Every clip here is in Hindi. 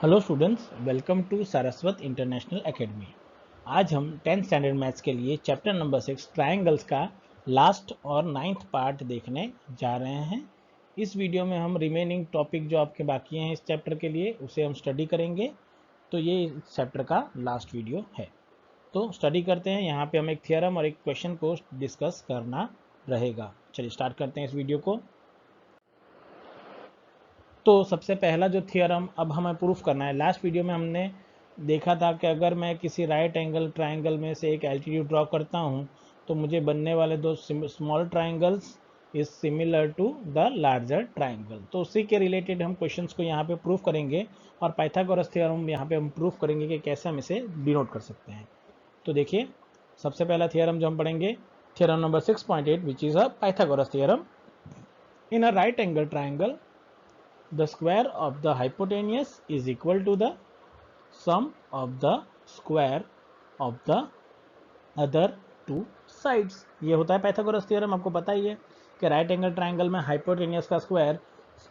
Hello students, welcome to Saraswat International Academy. आज हम 10th स्टैंडर्ड मैथ्स के लिए चैप्टर नंबर 6 ट्रायंगल्स का लास्ट और 9th पार्ट देखने जा रहे हैं। इस वीडियो में हम रिमेनिंग टॉपिक जो आपके बाकी हैं इस चैप्टर के लिए उसे हम स्टडी करेंगे। तो ये इस चैप्टर का लास्ट वीडियो है, तो स्टडी करते हैं। यहाँ पे हम एक थियरम और एक क्वेश्चन को डिस्कस करना रहेगा। चलिए स्टार्ट करते हैं इस वीडियो को। तो सबसे पहला जो थियरम अब हमें प्रूफ करना है, लास्ट वीडियो में हमने देखा था कि अगर मैं किसी राइट एंगल ट्रायंगल में से एक एल्टीट्यूड ड्रॉ करता हूं तो मुझे बनने वाले दो small triangles is similar to the larger triangle. तो उसी के रिलेटेड हम क्वेश्चंस को यहाँ पे प्रूफ करेंगे और पाइथागोरस थ्योरम यहाँ पे हम प्रूफ करेंगे कि कैसे हम इसे डिनोट कर सकते हैं। तो देखिए, सबसे पहला थियरम जो हम पढ़ेंगे, theorem number 6.8 which is a Pythagoras theorem. In a right angle triangle the square of the hypotenuse is equal to the sum of the square of the other two sides। ये होता है पाइथागोरस थ्योरम। आपको पता ही है कि राइट एंगल ट्रायंगल में हाइपोटेनियस का स्क्वायर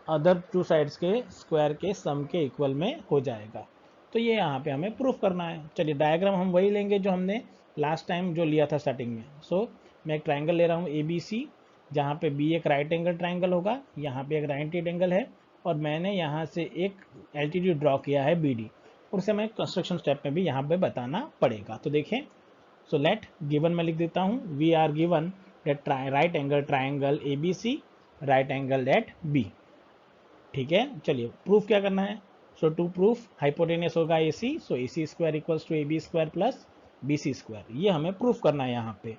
अदर टू साइड्स के स्क्वायर के सम के इक्वल में हो जाएगा। तो ये यहाँ पे हमें प्रूफ करना है। चलिए डायग्राम हम वही लेंगे जो हमने लास्ट टाइम जो लिया था स्टार्टिंग में। मैं एक ट्रायंगल ले रहा हूँ ABC, जहाँ पे B एक राइट एंगल ट्रायंगल होगा, यहाँ पे एक राइट एंगल है और मैंने यहाँ से एक एल्टीट्यूड ड्रॉ किया है BD, और उसे मैं कंस्ट्रक्शन स्टेप में भी यहाँ पे बताना पड़ेगा। तो देखें, सो लेट गिवन में लिख देता हूँ, we are given that right angle triangle ABC right angle at B। ठीक है, चलिए प्रूफ क्या करना है। सो टू प्रूफ हाइपोटेनियस होगा AC, so AC square equals to AB square plus BC square, ये हमें प्रूफ करना है यहाँ पे।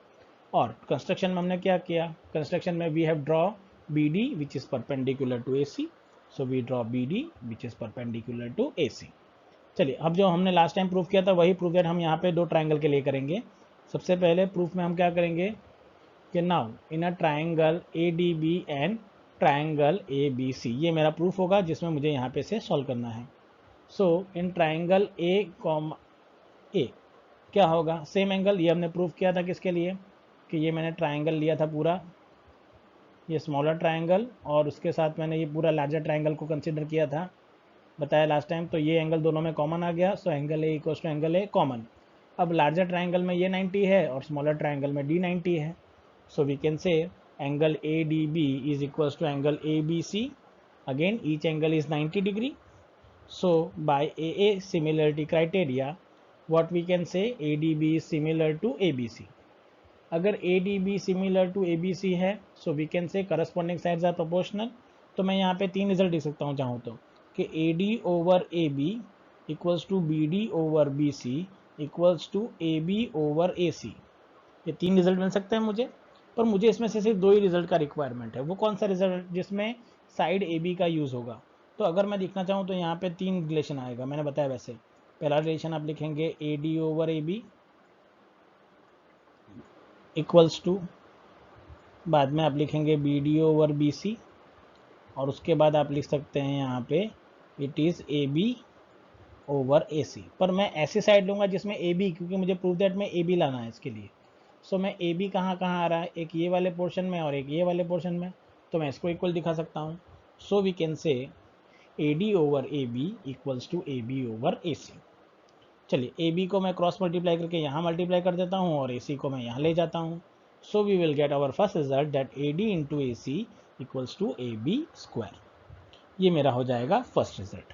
और कंस्ट्रक्शन में हमने क्या किया, कंस्ट्रक्शन में we have draw BD which is perpendicular to AC, so we draw BD which is perpendicular to AC। चलिए, अब जो हमने लास्ट टाइम प्रूफ किया था वही प्रूफ दैट हम यहाँ पे दो ट्रायंगल के लिए करेंगे। सबसे पहले प्रूफ में हम क्या करेंगे कि now in a triangle ADB and triangle ABC, ये मेरा प्रूफ होगा जिसमें मुझे यहाँ पे से सॉल्व करना है। सो इन ट्रायंगल A क्या होगा, सेम एंगल, ये हमने प्रूफ किया था किसके लिए कि ये मैंने ट्रायंगल लिया था पूरा, ये स्मॉलर ट्रायंगल, और उसके साथ मैंने ये पूरा लार्जर ट्रायंगल को कंसिडर किया था, बताया लास्ट टाइम। तो ये एंगल दोनों में कॉमन आ गया, so angle A equals to angle A common. अब लार्जर ट्रायंगल में ये 90 है और स्मॉलर ट्रायंगल में D 90 है, so we can say angle ADB is equals to angle ABC। Again each angle is 90 degree, so by AA similarity criteria what we can say ADB is similar to ABC। अगर ADB सिमिलर टू ABC है, so we can say corresponding sides are proportional. तो मैं यहाँ पे तीन रिजल्ट लिख सकता हूँ चाहूँ तो, कि AD over AB equals to BD over BC equals to AB over AC। ये तीन रिजल्ट मिल सकते हैं मुझे, पर मुझे इसमें से सिर्फ दो ही रिजल्ट का रिक्वायरमेंट है। वो कौन सा रिजल्ट, जिसमें साइड AB का यूज़ होगा। तो अगर मैं लिखना चाहूँ तो यहाँ पे तीन रिलेशन आएगा, मैंने बताया वैसे। पहला रिलेशन आप लिखेंगे AD over AB equals to, बाद में आप लिखेंगे BD ओवर BC, और उसके बाद आप लिख सकते हैं यहाँ पे it is AB over AC। पर मैं ऐसी साइड लूँगा जिसमें AB, क्योंकि मुझे प्रूव दैट में AB लाना है इसके लिए। सो मैं AB कहाँ कहाँ आ रहा है, एक ये वाले पोर्शन में और एक ये वाले पोर्शन में, तो मैं इसको इक्वल दिखा सकता हूँ। So we can say AD over AB equals to AB over AC। चलिए, AB को मैं क्रॉस मल्टीप्लाई करके यहाँ मल्टीप्लाई कर देता हूँ और AC को मैं यहाँ ले जाता हूँ। So we will get our first result that AD into AC equals to AB square. ये मेरा हो जाएगा फर्स्ट रिजल्ट।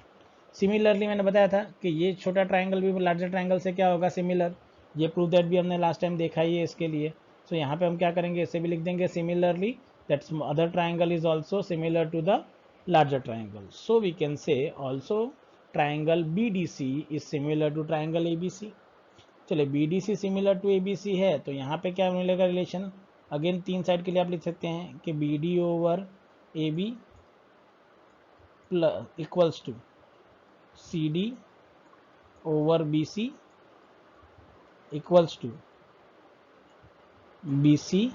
सिमिलरली मैंने बताया था कि ये छोटा ट्रायंगल भी लार्जर ट्रायंगल से क्या होगा, सिमिलर। ये प्रूफ दैट भी हमने लास्ट टाइम देखा ही है इसके लिए। सो यहाँ पे हम क्या करेंगे, इसे भी लिख देंगे similarly that other triangle is also similar to the larger triangle, so we can say also triangle BDC is similar to triangle ABC। चलिए, BDC सिमिलर टू ABC है तो यहाँ पे क्या मिलेगा रिलेशन, अगेन तीन साइड के लिए आप लिख सकते हैं कि BD over AB plus equals to CD over BC equals to BC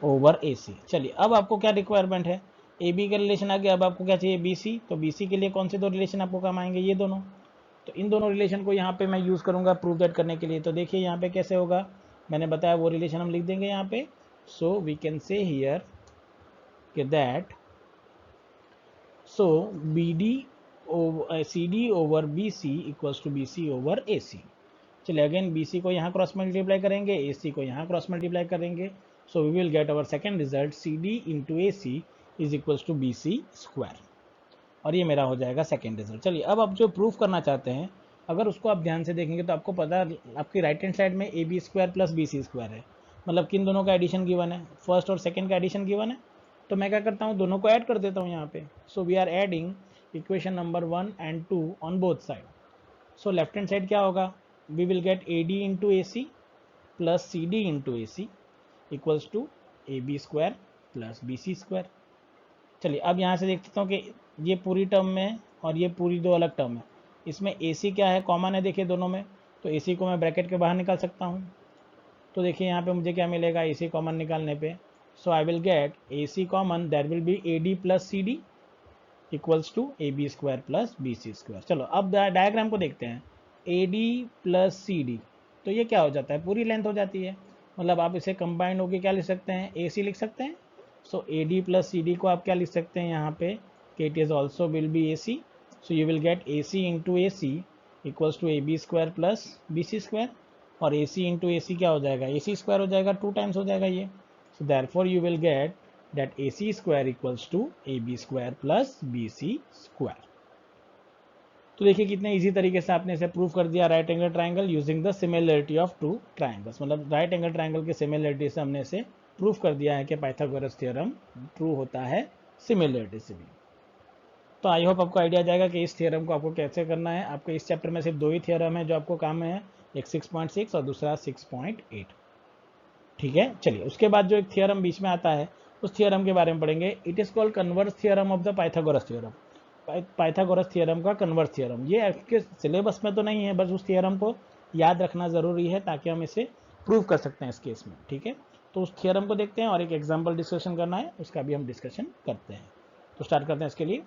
over AC। चलिए, अब आपको क्या रिक्वायरमेंट है, AB का रिलेशन आ गया, अब आपको क्या चाहिए BC। तो BC के लिए कौन से दो रिलेशन आपको काम आएंगे, ये दोनों। तो इन दोनों रिलेशन को यहाँ पे मैं यूज़ करूँगा प्रूव दैट करने के लिए। तो देखिए यहाँ पे कैसे होगा, मैंने बताया वो रिलेशन हम लिख देंगे यहाँ पे। So we can say here कि that, so BD C D over B C equals to B C over A C. चलिए अगेन बी सी को यहाँ क्रॉस मल्टीप्लाई करेंगे, ए सी को यहाँ क्रॉस मल्टीप्लाई करेंगे, so we will get our second result C D into A C is equals to B C square, और ये मेरा हो जाएगा सेकेंड रिजल्ट। चलिए अब आप जो प्रूफ करना चाहते हैं, अगर उसको आप ध्यान से देखेंगे तो आपको पता आपकी राइट हैंड साइड में A B square plus B C square है, मतलब किन दोनों का एडिशन गिवन है, फर्स्ट और सेकेंड का एडिशन गिवन है। तो मैं क्या करता हूँ, दोनों को ऐड कर देता हूँ यहाँ पे। So we are adding equation number 1 and 2 on both side. So left hand side क्या होगा, we will get A D into A C plus C D into A C equals to A B square plus B C square. चलिए अब यहाँ से देख सकता हूँ कि ये पूरी टर्म में और ये पूरी दो अलग टर्म है, इसमें ए सी क्या है, कॉमन है देखिए दोनों में, तो ए सी को मैं ब्रैकेट के बाहर निकाल सकता हूँ। तो देखिए यहाँ पे मुझे क्या मिलेगा ए सी कॉमन निकालने पे, so I will get A C common, that will be A D plus C D equals to A B square plus B C square. चलो अब डायग्राम को देखते हैं, A D plus C D, तो ये क्या हो जाता है, पूरी लेंथ हो जाती है, मतलब आप इसे कंबाइंड होकर क्या लिख सकते हैं, ए सी लिख सकते हैं। So A D plus C D को आप क्या लिख सकते हैं यहाँ पे, कि it is also will be A C, so you will get A C into A C equals to A B square plus B C square, और ए सी इंटू ए सी क्या हो जाएगा, ए सी स्क्वायर हो जाएगा, 2 टाइम्स हो जाएगा ये। So therefore you will gate that AC square equals to AB square plus BC square। तो देखिए कितने इजी तरीके से आपने इसे प्रूव कर दिया, right angle triangle using the similarity of two triangles, मतलब राइट एंगल ट्राइंगल के सिमिलरिटी से हमने इसे प्रूव कर दिया है कि पाइथागोरस थ्योरम ट्रू होता है सिमिलरिटी से भी। तो आई होप आपको आइडिया जाएगा कि इस थ्योरम को आपको कैसे करना है। आपको इस चैप्टर में सिर्फ 2 ही थ्योरम है जो आपको काम में है, एक 6.6 और दूसरा 6.8, ठीक है। चलिए उसके बाद जो एक थ्योरम बीच में आता है उस थ्योरम के बारे में पढ़ेंगे। It is called converse theorem of the Pythagoras theorem, Pythagoras theorem का कन्वर्स थ्योरम। ये आपके सिलेबस में तो नहीं है, बस उस थ्योरम को याद रखना जरूरी है ताकि हम इसे प्रूव कर सकते हैं इस केस में, ठीक है। तो उस थ्योरम को देखते हैं और एक एग्जाम्पल डिस्कशन करना है, उसका भी हम डिस्कशन करते हैं। तो स्टार्ट करते हैं इसके लिए।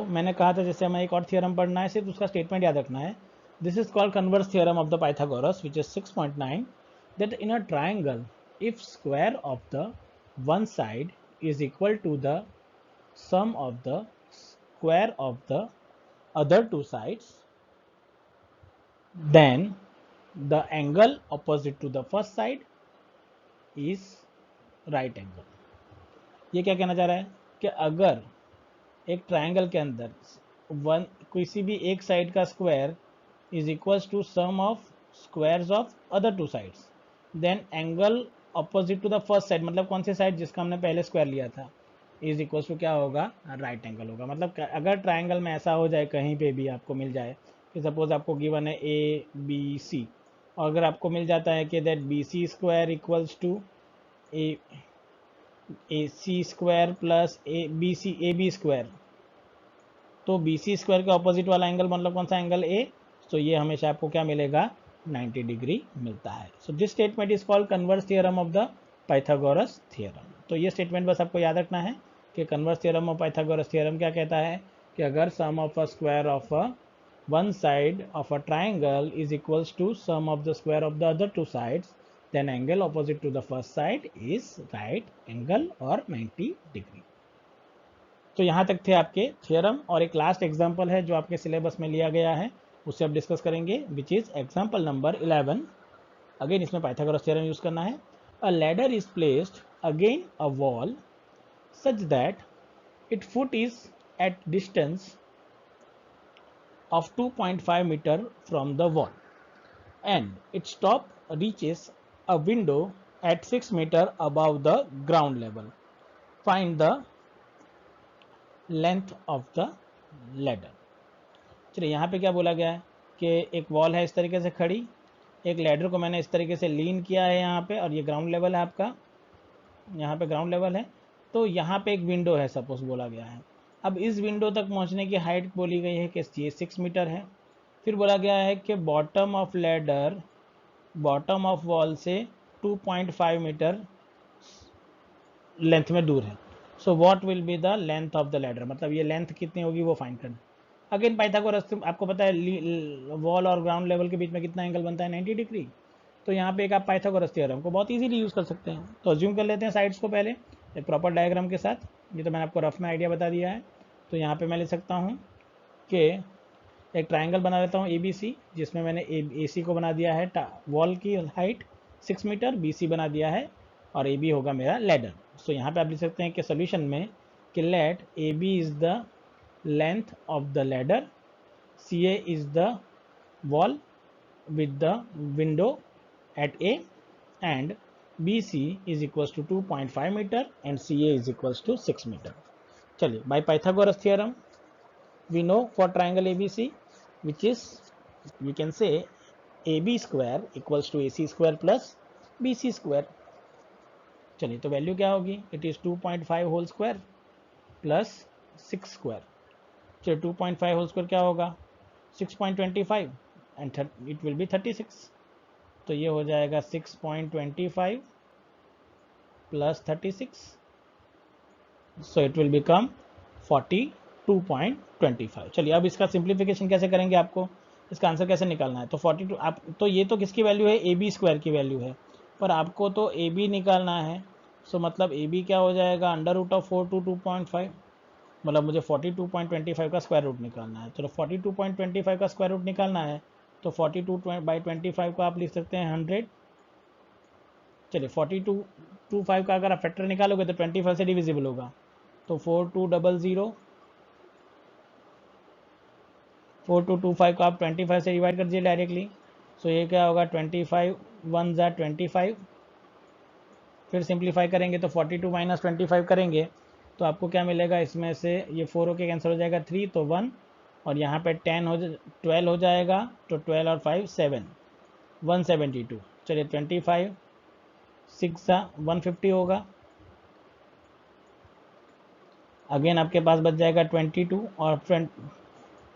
मैंने कहा था जैसे हमें एक और थ्योरम पढ़ना है, सिर्फ उसका स्टेटमेंट याद रखना है। This is called converse theorem of the Pythagoras which is 6.9, that in a triangle if square of the one side is equal to the sum of the square of the other two sides, then the angle opposite to the first side is right angle। ये क्या कहना चाह रहा है कि अगर एक ट्राइंगल के अंदर किसी भी एक साइड का square is equals to sum of squares of other two sides, then angle opposite to the first side, मतलब कौन से साइड जिसका हमने पहले स्क्वायर लिया था, इज इक्वल्स टू क्या होगा, राइट एंगल होगा। मतलब अगर ट्राइंगल में ऐसा हो जाए कहीं पे भी आपको मिल जाए कि सपोज आपको गिवन है ए बी सी, और अगर आपको मिल जाता है कि that B C square equals to A C square plus A B square, तो बी सी स्क्वायर के ऑपोजिट वाला एंगल मतलब कौन सा एंगल, ए, तो ये हमेशा आपको क्या मिलेगा, 90 डिग्री मिलता है। So this statement is called converse theorem of the Pythagoras theorem. तो ये स्टेटमेंट बस आपको याद रखना है कि converse theorem of Pythagoras theorem क्या कहता है कि अगर sum of a square of one side of a triangle is equals to sum of the square of the other two sides, then angle opposite to the first side is right angle और 90 डिग्री। तो यहाँ तक थे आपके थ्योरम, और एक लास्ट एग्जाम्पल है जो आपके सिलेबस में लिया गया है, उससे अब डिस्कस करेंगे, which is example number 11। Again इसमें पाइथागोरस थ्योरम यूज करना है। A ladder is placed again a wall such that it foot is at distance of 2.5 metre from the wall and its top reaches a window at 6 metre above the ground level. Find the length of the ladder. चलिए यहाँ पे क्या बोला गया है कि एक वॉल है इस तरीके से खड़ी, एक लैडर को मैंने इस तरीके से लीन किया है यहाँ पे, और ये ग्राउंड लेवल है आपका, यहाँ पे ग्राउंड लेवल है। तो यहाँ पे एक विंडो है सपोज बोला गया है। अब इस विंडो तक पहुँचने की हाइट बोली गई है कि ये 6 मीटर है। फिर बोला गया है कि bottom of ladder bottom of wall से 2.5 मीटर लेंथ में दूर है। So what will be the length of the ladder, मतलब ये लेंथ कितनी होगी वो फाइंड करना। अगेन पाइथागोरस आपको पता है वॉल और ग्राउंड लेवल के बीच में कितना एंगल बनता है, 90 डिग्री। तो यहाँ पे एक आप पाइथागोरस थ्योरम को बहुत इजीली यूज़ कर सकते हैं। तो अज्यूम कर लेते हैं साइड्स को पहले एक प्रॉपर डायग्राम के साथ। ये तो मैंने आपको रफ में आइडिया बता दिया है। तो यहाँ पे मैं लिख सकता हूँ कि एक ट्रायंगल बना लेता हूँ ABC, जिसमें मैंने AC को बना दिया है वॉल की हाइट 6 मीटर, BC बना दिया है और AB होगा मेरा लैडर। सो यहाँ पे आप लिख सकते हैं कि सोल्यूशन में कि let AB is the length of the ladder, CA is the wall with the window at A, and BC is equals to 2.5 meter and CA is equals to 6 meter. चलिए, by Pythagoras theorem we know for triangle ABC, which is we can say AB square equals to AC square plus BC square. चलिए, तो वैल्यू क्या होगी? It is 2.5 whole square plus 6 square. चलिए, 2.5 होल स्क्वायर क्या होगा? 6.25 एंड इट विल बी 36। तो ये हो जाएगा 6.25 plus 36, so it will become 42.25। चलिए, अब इसका सिंप्लीफिकेशन कैसे करेंगे, आपको इसका आंसर कैसे निकालना है? तो 42 आप तो ये तो किसकी वैल्यू है? AB स्क्वायर की वैल्यू है, पर आपको तो AB निकालना है। सो मतलब AB क्या हो जाएगा? अंडर रूट ऑफ 4 to 2.5, मतलब मुझे 42.25 का स्क्वायर रूट निकालना है। चलो, 42.25 का स्क्वायर रूट निकालना है तो 42/25 को आप लिख सकते हैं 100। चलिए, 42/25 का अगर आप फैक्टर निकालोगे तो 25 से डिविजिबल होगा, तो 4225 को आप 25 से डिवाइड कर दीजिए डायरेक्टली। सो ये क्या होगा? 25 1 ज़ा 25, फिर सिंप्लीफाई करेंगे तो 42 माइनस 25 करेंगे तो आपको क्या मिलेगा? इसमें से ये 4 होके कैंसिल हो जाएगा, 3 तो 1, और यहाँ पे 12 हो जाएगा, तो 12 और 5 7, 172। चलिए, 25 6 ज़ा 150 होगा। अगेन आपके पास बच जाएगा 22 और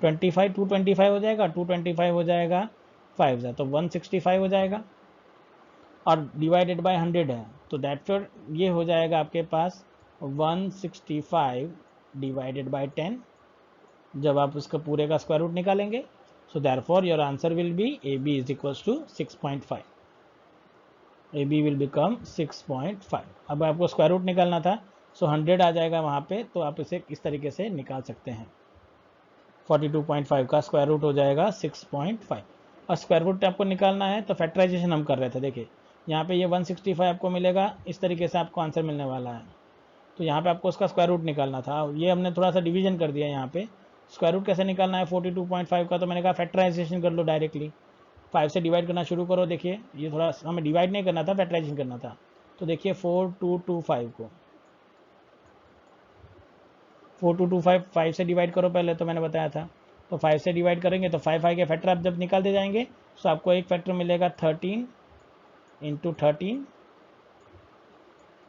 25 225 हो जाएगा, 225 हो जाएगा 5 ज़ा, तो 165 हो जाएगा, और डिवाइडेड बाय 100 है, तो दैट फिर ये हो जाएगा आपके पास 165 डिवाइडेड बाय 10 जब आप उसका पूरे का स्क्वायर रूट निकालेंगे। So therefore your answer will be AB is equals to 6.5। AB will become 6.5। अब आपको स्क्वायर रूट निकालना था, सो 100 आ जाएगा वहाँ पे, तो आप इसे इस तरीके से निकाल सकते हैं। 42.5 का स्क्वायर रूट हो जाएगा 6.5, और स्क्वायर रूट आपको निकालना है तो फैक्टराइजेशन हम कर रहे थे। देखिए, यहाँ पे ये 165 आपको मिलेगा, इस तरीके से आपको आंसर मिलने वाला है। तो यहाँ पे आपको उसका स्क्वायर रूट निकालना था, ये हमने थोड़ा सा डिवीजन कर दिया। यहाँ पे स्क्वायर रूट कैसे निकालना है 42.5 का? तो मैंने कहा फैक्टराइजेशन कर लो डायरेक्टली, 5 से डिवाइड करना शुरू करो। देखिए, ये थोड़ा हमें डिवाइड नहीं करना था, फैक्टराइजेशन करना था। तो देखिए 4225 को 4225 5 से डिवाइड करो पहले, तो मैंने बताया था। तो 5 से डिवाइड करेंगे तो 5 के फैक्टर आप जब निकालते जाएंगे तो आपको एक फैक्टर मिलेगा 13 इंटू 13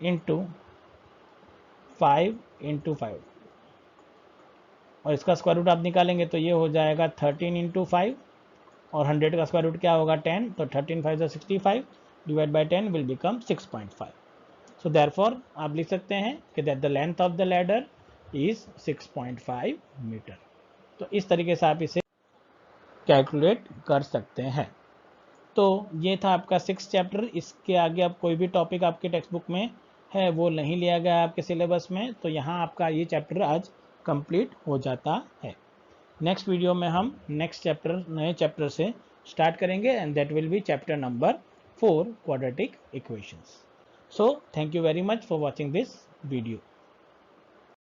इंटू 5 इंटू 5, और इसका स्क्वायर रूट आप निकालेंगे तो ये हो जाएगा 13 इंटू 5, और 100 का स्क्वायर रूट क्या होगा? 10, तो 13 5 ज़ा 65 divide by 10 will become 6.5। So therefore आप लिख सकते हैं कि that the length of the ladder is 6.5 metre. तो इस तरीके से आप इसे कैलकुलेट कर सकते हैं। तो ये था आपका 6th चैप्टर। इसके आगे अब कोई भी टॉपिक आपके टेक्स्ट बुक में है वो नहीं लिया गया आपके सिलेबस में, तो यहाँ आपका ये चैप्टर आज कंप्लीट हो जाता है। नेक्स्ट वीडियो में हम नेक्स्ट चैप्टर नए चैप्टर से स्टार्ट करेंगे, and that will B chapter number 4 quadratic equations. So thank you very much for watching this video.